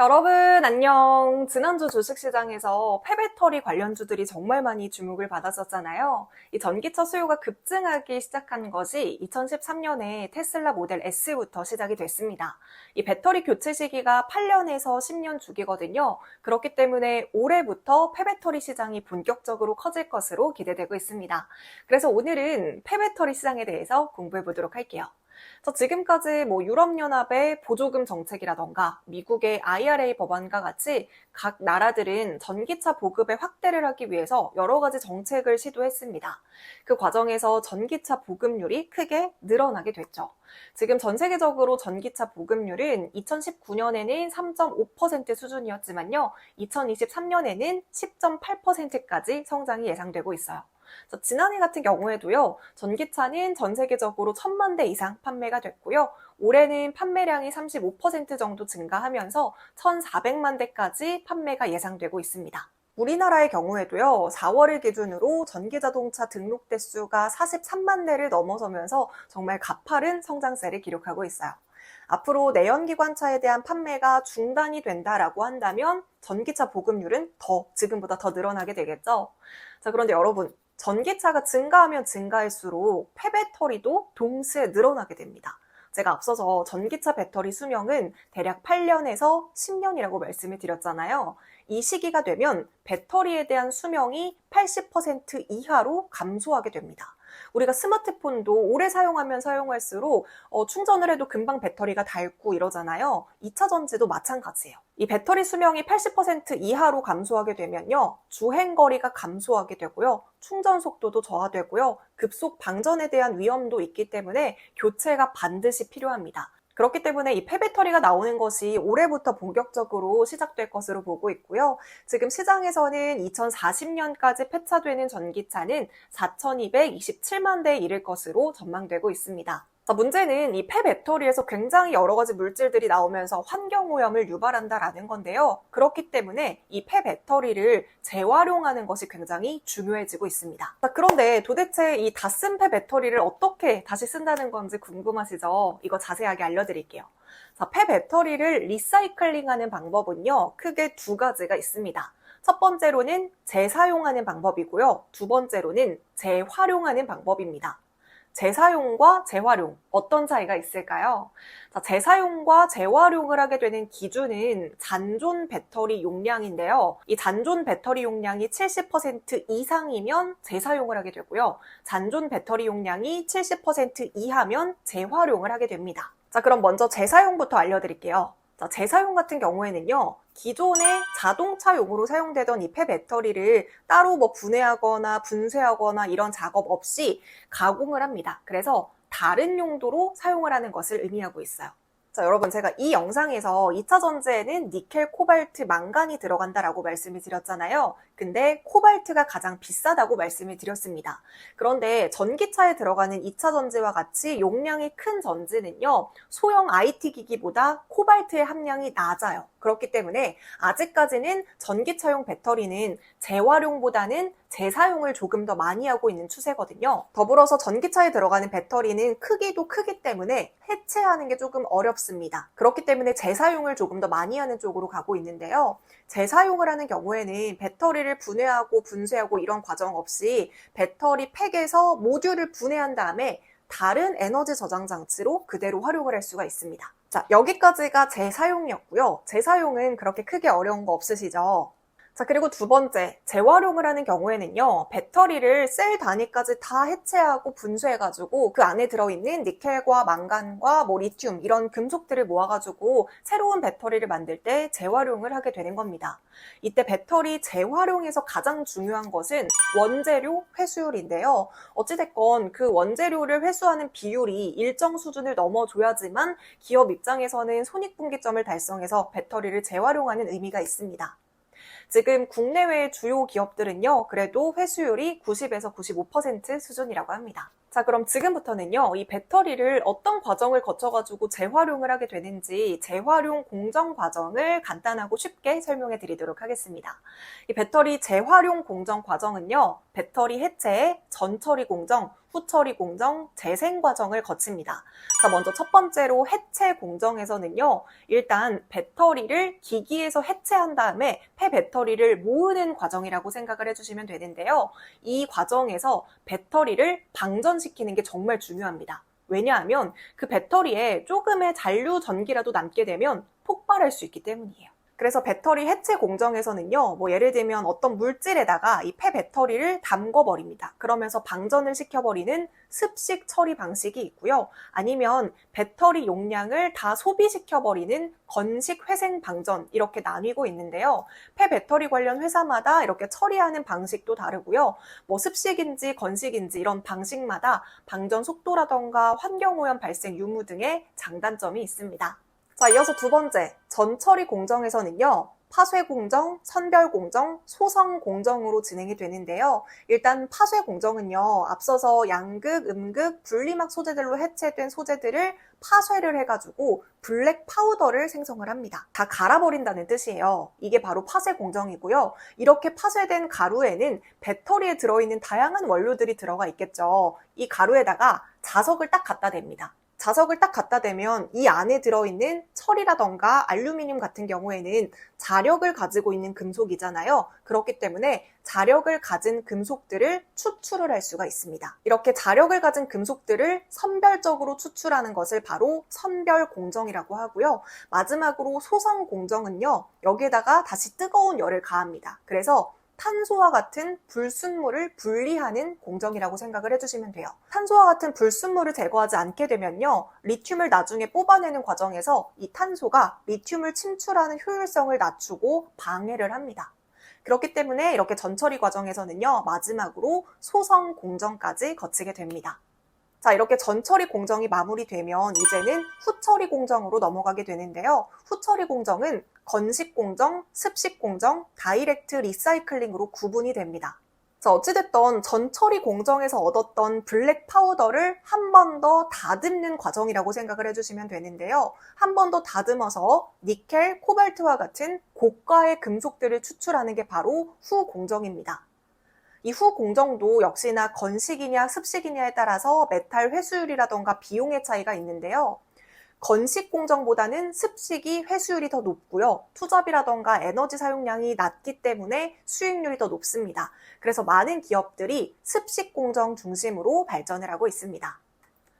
여러분 안녕. 지난주 주식시장에서 폐배터리 관련주들이 정말 많이 주목을 받았었잖아요. 이 전기차 수요가 급증하기 시작한 것이 2013년에 테슬라 모델 S부터 시작이 됐습니다. 이 배터리 교체 시기가 8년에서 10년 주기거든요. 그렇기 때문에 올해부터 폐배터리 시장이 본격적으로 커질 것으로 기대되고 있습니다. 그래서 오늘은 폐배터리 시장에 대해서 공부해 보도록 할게요. 지금까지 유럽연합의 보조금 정책이라던가 미국의 IRA 법안과 같이 각 나라들은 전기차 보급의 확대를 하기 위해서 여러 가지 정책을 시도했습니다. 그 과정에서 전기차 보급률이 크게 늘어나게 됐죠. 지금 전 세계적으로 전기차 보급률은 2019년에는 3.5% 수준이었지만요. 2023년에는 10.8%까지 성장이 예상되고 있어요. 지난해 같은 경우에도요, 전기차는 전 세계적으로 1000만 대 이상 판매가 됐고요. 올해는 판매량이 35% 정도 증가하면서 1400만 대까지 판매가 예상되고 있습니다. 우리나라의 경우에도요, 4월을 기준으로 전기자동차 등록 대수가 43만 대를 넘어서면서 정말 가파른 성장세를 기록하고 있어요. 앞으로 내연기관차에 대한 판매가 중단이 된다라고 한다면 전기차 보급률은 지금보다 더 늘어나게 되겠죠. 그런데 여러분, 전기차가 증가하면 증가할수록 폐배터리도 동시에 늘어나게 됩니다. 제가 앞서서 전기차 배터리 수명은 대략 8년에서 10년이라고 말씀을 드렸잖아요. 이 시기가 되면 배터리에 대한 수명이 80% 이하로 감소하게 됩니다. 우리가 스마트폰도 오래 사용하면 사용할수록 충전을 해도 금방 배터리가 닳고 이러잖아요. 2차 전지도 마찬가지예요. 이 배터리 수명이 80% 이하로 감소하게 되면요, 주행거리가 감소하게 되고요, 충전 속도도 저하되고요, 급속 방전에 대한 위험도 있기 때문에 교체가 반드시 필요합니다. 그렇기 때문에 이 폐배터리가 나오는 것이 올해부터 본격적으로 시작될 것으로 보고 있고요. 지금 시장에서는 2040년까지 폐차되는 전기차는 4227만 대에 이를 것으로 전망되고 있습니다. 문제는 이 폐배터리에서 굉장히 여러 가지 물질들이 나오면서 환경오염을 유발한다라는 건데요. 그렇기 때문에 이 폐배터리를 재활용하는 것이 굉장히 중요해지고 있습니다. 그런데 도대체 이 다 쓴 폐배터리를 어떻게 다시 쓴다는 건지 궁금하시죠? 이거 자세하게 알려드릴게요. 폐배터리를 리사이클링하는 방법은요, 크게 두 가지가 있습니다. 첫 번째로는 재사용하는 방법이고요. 두 번째로는 재활용하는 방법입니다. 재사용과 재활용, 어떤 차이가 있을까요? 재사용과 재활용을 하게 되는 기준은 잔존 배터리 용량인데요. 이 잔존 배터리 용량이 70% 이상이면 재사용을 하게 되고요. 잔존 배터리 용량이 70% 이하면 재활용을 하게 됩니다. 그럼 먼저 재사용부터 알려드릴게요. 재사용 같은 경우에는요, 기존의 자동차용으로 사용되던 이 폐배터리를 따로 분해하거나 분쇄하거나 이런 작업 없이 가공을 합니다. 그래서 다른 용도로 사용을 하는 것을 의미하고 있어요. 여러분, 제가 이 영상에서 2차 전지에는 니켈, 코발트, 망간이 들어간다라고 말씀을 드렸잖아요. 근데 코발트가 가장 비싸다고 말씀을 드렸습니다. 그런데 전기차에 들어가는 2차 전지와 같이 용량이 큰 전지는요, 소형 IT 기기보다 코발트의 함량이 낮아요. 그렇기 때문에 아직까지는 전기차용 배터리는 재활용보다는 재사용을 조금 더 많이 하고 있는 추세거든요. 더불어서 전기차에 들어가는 배터리는 크기도 크기 때문에 해체하는 게 조금 어렵습니다. 그렇기 때문에 재사용을 조금 더 많이 하는 쪽으로 가고 있는데요. 재사용을 하는 경우에는 배터리를 분해하고 분쇄하고 이런 과정 없이 배터리 팩에서 모듈을 분해한 다음에 다른 에너지 저장 장치로 그대로 활용을 할 수가 있습니다. 여기까지가 재사용이었고요. 재사용은 그렇게 크게 어려운 거 없으시죠? 그리고 두 번째, 재활용을 하는 경우에는요, 배터리를 셀 단위까지 다 해체하고 분쇄해가지고 그 안에 들어있는 니켈과 망간과 리튬 이런 금속들을 모아가지고 새로운 배터리를 만들 때 재활용을 하게 되는 겁니다. 이때 배터리 재활용에서 가장 중요한 것은 원재료 회수율인데요. 어찌됐건 그 원재료를 회수하는 비율이 일정 수준을 넘어줘야지만 기업 입장에서는 손익분기점을 달성해서 배터리를 재활용하는 의미가 있습니다. 지금 국내외의 주요 기업들은요, 그래도 회수율이 90에서 95% 수준이라고 합니다. 그럼 지금부터는요, 이 배터리를 어떤 과정을 거쳐가지고 재활용을 하게 되는지 재활용 공정 과정을 간단하고 쉽게 설명해 드리도록 하겠습니다. 이 배터리 재활용 공정 과정은요, 배터리 해체, 전처리 공정, 후처리 공정, 재생 과정을 거칩니다. 자, 먼저 첫 번째로 해체 공정에서는요, 일단 배터리를 기기에서 해체한 다음에 폐배터리를 모으는 과정이라고 생각을 해주시면 되는데요. 이 과정에서 배터리를 방전시키는 게 정말 중요합니다. 왜냐하면 그 배터리에 조금의 잔류 전기라도 남게 되면 폭발할 수 있기 때문이에요. 그래서 배터리 해체 공정에서는요, 예를 들면 어떤 물질에다가 이 폐배터리를 담궈버립니다. 그러면서 방전을 시켜버리는 습식 처리 방식이 있고요. 아니면 배터리 용량을 다 소비시켜버리는 건식 회생 방전, 이렇게 나뉘고 있는데요. 폐배터리 관련 회사마다 이렇게 처리하는 방식도 다르고요. 습식인지 건식인지 이런 방식마다 방전 속도라던가 환경오염 발생 유무 등의 장단점이 있습니다. 자, 이어서 두 번째, 전처리 공정에서는요, 파쇄 공정, 선별 공정, 소성 공정으로 진행이 되는데요. 일단 파쇄 공정은요, 앞서서 양극, 음극, 분리막 소재들로 해체된 소재들을 파쇄를 해가지고 블랙 파우더를 생성을 합니다. 다 갈아버린다는 뜻이에요. 이게 바로 파쇄 공정이고요. 이렇게 파쇄된 가루에는 배터리에 들어있는 다양한 원료들이 들어가 있겠죠. 이 가루에다가 자석을 딱 갖다 댑니다. 자석을 딱 갖다 대면 이 안에 들어있는 철이라던가 알루미늄 같은 경우에는 자력을 가지고 있는 금속이잖아요. 그렇기 때문에 자력을 가진 금속들을 추출을 할 수가 있습니다. 이렇게 자력을 가진 금속들을 선별적으로 추출하는 것을 바로 선별 공정이라고 하고요. 마지막으로 소성 공정은요, 여기에다가 다시 뜨거운 열을 가합니다. 그래서 탄소와 같은 불순물을 분리하는 공정이라고 생각을 해주시면 돼요. 탄소와 같은 불순물을 제거하지 않게 되면요, 리튬을 나중에 뽑아내는 과정에서 이 탄소가 리튬을 침출하는 효율성을 낮추고 방해를 합니다. 그렇기 때문에 이렇게 전처리 과정에서는요, 마지막으로 소성 공정까지 거치게 됩니다. 자, 이렇게 전처리 공정이 마무리되면 이제는 후처리 공정으로 넘어가게 되는데요. 후처리 공정은 건식 공정, 습식 공정, 다이렉트 리사이클링으로 구분이 됩니다. 자, 어찌됐든 전처리 공정에서 얻었던 블랙 파우더를 한 번 더 다듬는 과정이라고 생각을 해주시면 되는데요. 한 번 더 다듬어서 니켈, 코발트와 같은 고가의 금속들을 추출하는 게 바로 후 공정입니다. 이 후 공정도 역시나 건식이냐 습식이냐에 따라서 메탈 회수율이라던가 비용의 차이가 있는데요. 건식 공정보다는 습식이 회수율이 더 높고요. 투잡이라던가 에너지 사용량이 낮기 때문에 수익률이 더 높습니다. 그래서 많은 기업들이 습식 공정 중심으로 발전을 하고 있습니다.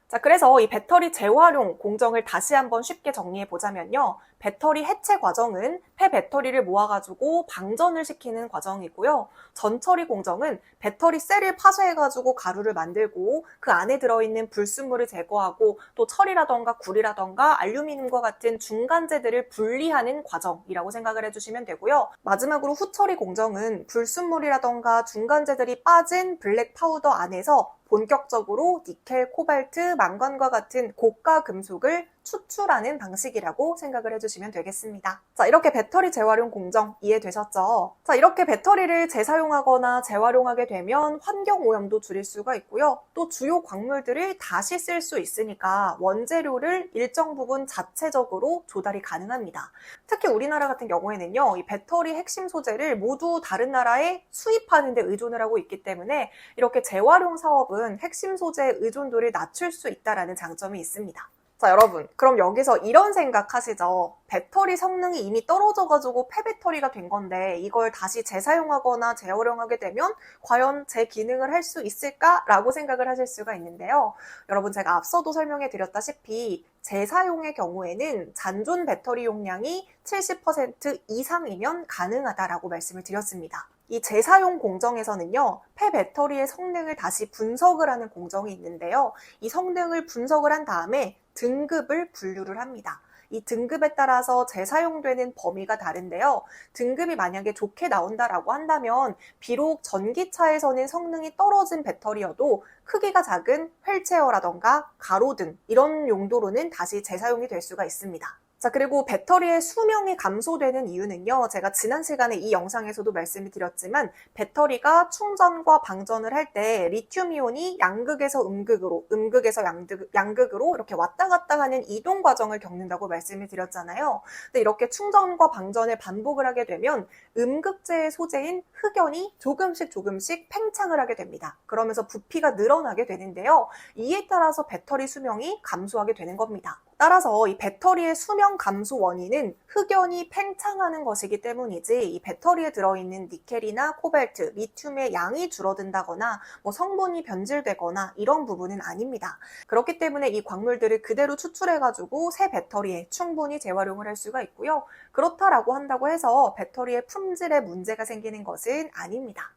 자, 그래서 이 배터리 재활용 공정을 다시 한번 쉽게 정리해 보자면요. 배터리 해체 과정은 폐배터리를 모아가지고 방전을 시키는 과정이고요. 전처리 공정은 배터리 셀을 파쇄해가지고 가루를 만들고 그 안에 들어있는 불순물을 제거하고 또 철이라던가 구리라던가 알루미늄과 같은 중간재들을 분리하는 과정이라고 생각을 해주시면 되고요. 마지막으로 후처리 공정은 불순물이라던가 중간재들이 빠진 블랙 파우더 안에서 본격적으로 니켈, 코발트, 망간과 같은 고가 금속을 추출하는 방식이라고 생각을 해주시면 되겠습니다. 자, 이렇게 배터리 재활용 공정 이해되셨죠? 자, 이렇게 배터리를 재사용하거나 재활용하게 되면 환경오염도 줄일 수가 있고요. 또 주요 광물들을 다시 쓸 수 있으니까 원재료를 일정 부분 자체적으로 조달이 가능합니다. 특히 우리나라 같은 경우에는요, 이 배터리 핵심 소재를 모두 다른 나라에 수입하는 데 의존을 하고 있기 때문에 이렇게 재활용 사업은 핵심 소재의 의존도를 낮출 수 있다는 장점이 있습니다. 자, 여러분, 그럼 여기서 이런 생각하시죠? 배터리 성능이 이미 떨어져가지고 폐배터리가 된 건데 이걸 다시 재사용하거나 재활용하게 되면 과연 제 기능을 할 수 있을까라고 생각을 하실 수가 있는데요. 여러분, 제가 앞서도 설명해 드렸다시피 재사용의 경우에는 잔존 배터리 용량이 70% 이상이면 가능하다라고 말씀을 드렸습니다. 이 재사용 공정에서는요, 폐배터리의 성능을 다시 분석을 하는 공정이 있는데요. 이 성능을 분석을 한 다음에 등급을 분류를 합니다. 이 등급에 따라서 재사용되는 범위가 다른데요. 등급이 만약에 좋게 나온다라고 한다면 비록 전기차에서는 성능이 떨어진 배터리여도 크기가 작은 휠체어라던가 가로등 이런 용도로는 다시 재사용이 될 수가 있습니다. 자, 그리고 배터리의 수명이 감소되는 이유는요, 제가 지난 시간에 이 영상에서도 말씀을 드렸지만, 배터리가 충전과 방전을 할 때 리튬이온이 양극에서 음극으로, 음극에서 양극으로 이렇게 왔다 갔다 하는 이동 과정을 겪는다고 말씀을 드렸잖아요. 근데 이렇게 충전과 방전을 반복을 하게 되면 음극재의 소재인 흑연이 조금씩 팽창을 하게 됩니다. 그러면서 부피가 늘어나게 되는데요. 이에 따라서 배터리 수명이 감소하게 되는 겁니다. 따라서 이 배터리의 수명 감소 원인은 흑연이 팽창하는 것이기 때문이지 이 배터리에 들어있는 니켈이나 코발트, 리튬의 양이 줄어든다거나 성분이 변질되거나 이런 부분은 아닙니다. 그렇기 때문에 이 광물들을 그대로 추출해가지고 새 배터리에 충분히 재활용을 할 수가 있고요. 그렇다라고 한다고 해서 배터리의 품질에 문제가 생기는 것은 아닙니다.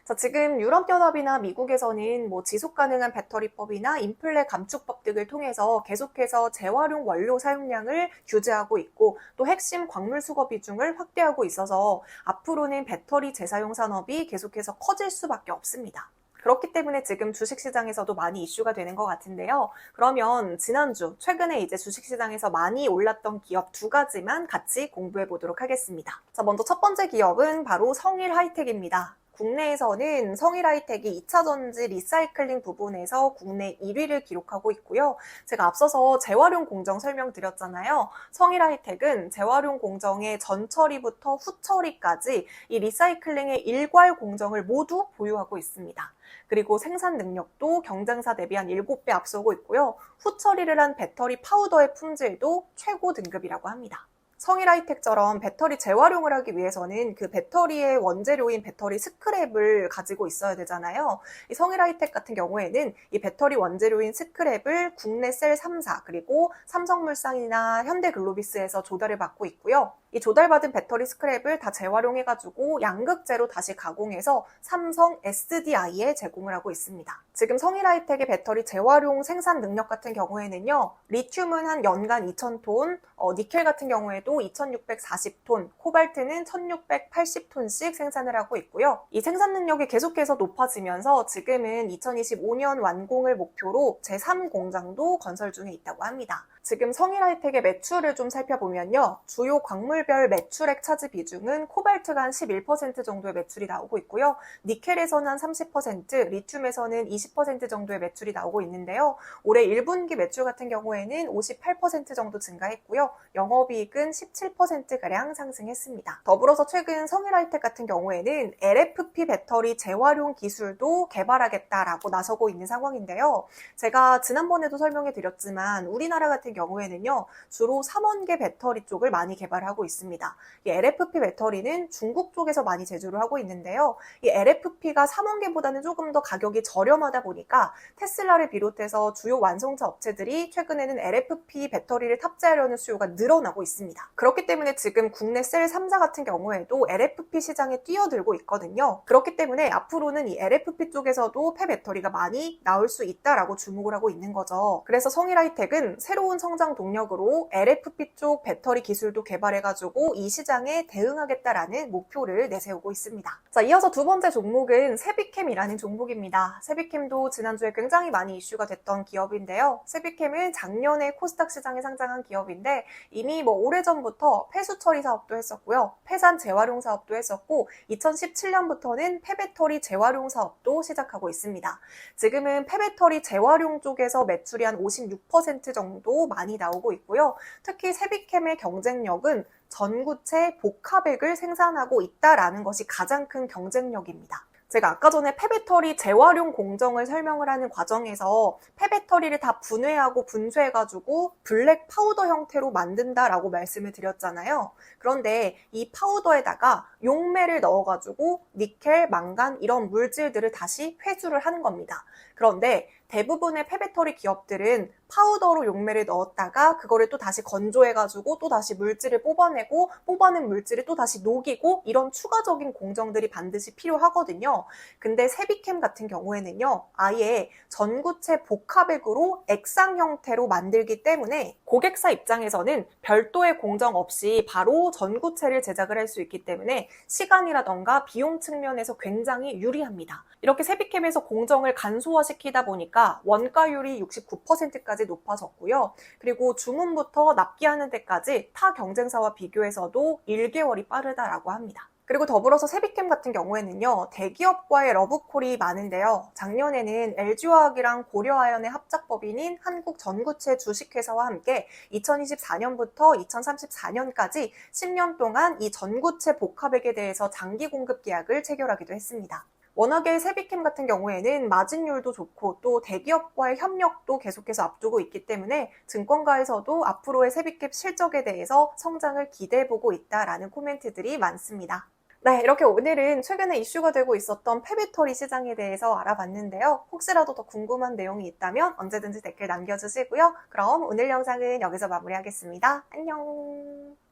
자, 지금 유럽연합이나 미국에서는 지속가능한 배터리법이나 인플레 감축법 등을 통해서 계속해서 재활용 원료 사용량을 규제하고 있고 또 핵심 광물 수거 비중을 확대하고 있어서 앞으로는 배터리 재사용 산업이 계속해서 커질 수밖에 없습니다. 그렇기 때문에 지금 주식시장에서도 많이 이슈가 되는 것 같은데요. 그러면 지난주, 최근에 이제 주식시장에서 많이 올랐던 기업 2가지만 같이 공부해 보도록 하겠습니다. 자, 먼저 첫 번째 기업은 바로 성일하이텍입니다. 국내에서는 성일하이텍이 2차전지 리사이클링 부분에서 국내 1위를 기록하고 있고요. 제가 앞서서 재활용 공정 설명드렸잖아요. 성일하이텍은 재활용 공정의 전처리부터 후처리까지 이 리사이클링의 일괄 공정을 모두 보유하고 있습니다. 그리고 생산 능력도 경쟁사 대비 한 7배 앞서고 있고요. 후처리를 한 배터리 파우더의 품질도 최고 등급이라고 합니다. 성일하이텍처럼 배터리 재활용을 하기 위해서는 그 배터리의 원재료인 배터리 스크랩을 가지고 있어야 되잖아요. 이 성일하이텍 같은 경우에는 이 배터리 원재료인 스크랩을 국내 셀 3사 그리고 삼성물산이나 현대글로비스에서 조달을 받고 있고요. 이 조달받은 배터리 스크랩을 다 재활용해가지고 양극재로 다시 가공해서 삼성 SDI에 제공을 하고 있습니다. 지금 성일하이텍의 배터리 재활용 생산 능력 같은 경우에는요, 리튬은 한 연간 2,000톤, 니켈 같은 경우에도 2,640톤, 코발트는 1,680톤씩 생산을 하고 있고요. 이 생산 능력이 계속해서 높아지면서 지금은 2025년 완공을 목표로 제3공장도 건설 중에 있다고 합니다. 지금 성일하이텍의 매출을 좀 살펴보면요. 주요 광물별 매출액 차지 비중은 코발트가 한 11% 정도의 매출이 나오고 있고요. 니켈에서는 한 30%, 리튬에서는 20% 정도의 매출이 나오고 있는데요. 올해 1분기 매출 같은 경우에는 58% 정도 증가했고요. 영업이익은 17%가량 상승했습니다. 더불어서 최근 성일하이텍 같은 경우에는 LFP 배터리 재활용 기술도 개발하겠다라고 나서고 있는 상황인데요. 제가 지난번에도 설명해 드렸지만 우리나라 같은 경우에는요, 주로 3원계 배터리 쪽을 많이 개발하고 있습니다. 이 LFP 배터리는 중국 쪽에서 많이 제조를 하고 있는데요. 이 LFP가 3원계보다는 조금 더 가격이 저렴하다 보니까 테슬라를 비롯해서 주요 완성차 업체들이 최근에는 LFP 배터리를 탑재하려는 수요가 늘어나고 있습니다. 그렇기 때문에 지금 국내 셀 3사 같은 경우에도 LFP 시장에 뛰어들고 있거든요. 그렇기 때문에 앞으로는 이 LFP 쪽에서도 폐배터리가 많이 나올 수 있다라고 주목을 하고 있는 거죠. 그래서 성일하이텍은 새로운 성장 동력으로 LFP 쪽 배터리 기술도 개발해가지고 이 시장에 대응하겠다라는 목표를 내세우고 있습니다. 자, 이어서 두 번째 종목은 세비캠이라는 종목입니다. 세비캠도 지난주에 굉장히 많이 이슈가 됐던 기업인데요. 세비캠은 작년에 코스닥 시장에 상장한 기업인데 이미 오래전부터 폐수 처리 사업도 했었고요. 폐산 재활용 사업도 했었고 2017년부터는 폐배터리 재활용 사업도 시작하고 있습니다. 지금은 폐배터리 재활용 쪽에서 매출이 한 56% 정도 많이 나오고 있고요. 특히 세비캠의 경쟁력은 전구체 복합액을 생산하고 있다라는 것이 가장 큰 경쟁력입니다. 제가 아까 전에 폐배터리 재활용 공정을 설명을 하는 과정에서 폐배터리를 다 분해하고 분쇄해가지고 블랙 파우더 형태로 만든다라고 말씀을 드렸잖아요. 그런데 이 파우더에다가 용매를 넣어가지고 니켈, 망간 이런 물질들을 다시 회수를 하는 겁니다. 그런데 대부분의 폐배터리 기업들은 파우더로 용매를 넣었다가 그거를 또 다시 건조해가지고 또 다시 물질을 뽑아내고 뽑아낸 물질을 또 다시 녹이고 이런 추가적인 공정들이 반드시 필요하거든요. 근데 세비캠 같은 경우에는요, 아예 전구체 복합액으로 액상 형태로 만들기 때문에 고객사 입장에서는 별도의 공정 없이 바로 전구체를 제작을 할 수 있기 때문에 시간이라던가 비용 측면에서 굉장히 유리합니다. 이렇게 세비캠에서 공정을 간소화시키다 보니까 원가율이 69%까지 10배까지 높아졌고요. 그리고 주문부터 납기하는 데까지 타 경쟁사와 비교해서도 1개월이 빠르다라고 합니다. 그리고 더불어서 세비캠 같은 경우에는요, 대기업과의 러브콜이 많은데요. 작년에는 LG화학이랑 고려아연의 합작법인인 한국전구체 주식회사와 함께 2024년부터 2034년까지 10년 동안 이 전구체 복합액에 대해서 장기 공급 계약을 체결하기도 했습니다. 워낙에 세비캠 같은 경우에는 마진율도 좋고 또 대기업과의 협력도 계속해서 앞두고 있기 때문에 증권가에서도 앞으로의 세비캠 실적에 대해서 성장을 기대해보고 있다라는 코멘트들이 많습니다. 네, 이렇게 오늘은 최근에 이슈가 되고 있었던 폐배터리 시장에 대해서 알아봤는데요. 혹시라도 더 궁금한 내용이 있다면 언제든지 댓글 남겨주시고요. 그럼 오늘 영상은 여기서 마무리하겠습니다. 안녕!